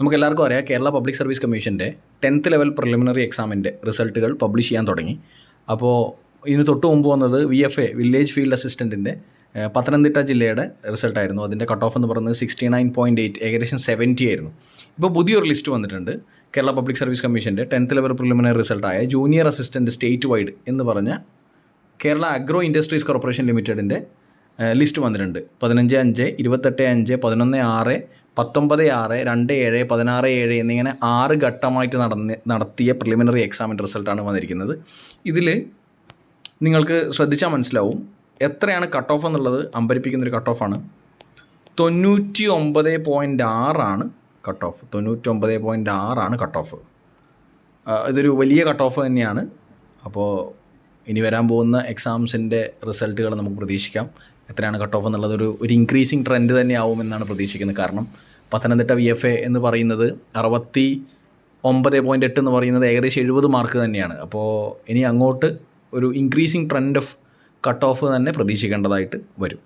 നമുക്കെല്ലാവർക്കും അറിയാം, Kerala public service കമ്മീഷൻ്റെ 10th ലെവൽ പ്രിലിമിനറി എക്സാമിൻ്റെ റിസൾട്ടുകൾ പബ്ലിഷ് ചെയ്യാൻ തുടങ്ങി. അപ്പോൾ ഇതിന് തൊട്ട് മുമ്പ് വന്നത് VFA വില്ലേജ് ഫീൽഡ് അസിസ്റ്റൻറ്റിൻ്റെ പത്തനംതിട്ട ജില്ലയുടെ റിസൾട്ടായിരുന്നു. അതിൻ്റെ കട്ട് ഓഫ് എന്ന് പറയുന്നത് 69.8, ഏകദേശം 70 ആയിരുന്നു. ഇപ്പോൾ പുതിയൊരു ലിസ്റ്റ് വന്നിട്ടുണ്ട്. കേരള പബ്ലിക് സർവീസ് കമ്മീഷൻ്റെ 10th ലെവൽ പ്രിലിമിനറി റിസൾട്ടായ ജൂനിയർ അസിസ്റ്റൻറ്റ് സ്റ്റേറ്റ് വൈഡ് എന്ന് പറഞ്ഞ കേരള അഗ്രോ ഇൻഡസ്ട്രീസ് കോർപ്പറേഷൻ ലിമിറ്റഡിൻ്റെ ലിസ്റ്റ് വന്നിട്ടുണ്ട്. 15/5, 28/5, 11/6, 19/6, 2/7, 16/7 എന്നിങ്ങനെ 6 ഘട്ടമായിട്ട് നടത്തിയ പ്രിലിമിനറി എക്സാമിൻ്റെ റിസൾട്ടാണ് വന്നിരിക്കുന്നത്. ഇതിൽ നിങ്ങൾക്ക് ശ്രദ്ധിച്ചാൽ മനസ്സിലാവും എത്രയാണ് കട്ട് ഓഫ് എന്നുള്ളത്. അമ്പരിപ്പിക്കുന്നൊരു കട്ട് ഓഫാണ്. 99.6 കട്ട് ഓഫ്. 99.6 cut off. ഇതൊരു വലിയ കട്ട് ഓഫ് തന്നെയാണ്. അപ്പോൾ ഇനി വരാൻ പോകുന്ന എക്സാംസിൻ്റെ റിസൾട്ടുകൾ നമുക്ക് പ്രതീക്ഷിക്കാം. എത്രയാണ് കട്ട് ഓഫ് എന്നുള്ളത് ഒരു ഇൻക്രീസിങ് ട്രെൻഡ് തന്നെയാവുമെന്നാണ് പ്രതീക്ഷിക്കുന്നത്. കാരണം പത്തനംതിട്ട VFA എന്ന് പറയുന്നത് 69.8 എന്ന് പറയുന്നത് ഏകദേശം 70 മാർക്ക് തന്നെയാണ്. അപ്പോൾ ഇനി അങ്ങോട്ട് ഒരു increasing trend off cut off തന്നെ പ്രതീക്ഷിക്കേണ്ടതായിട്ട് വരും.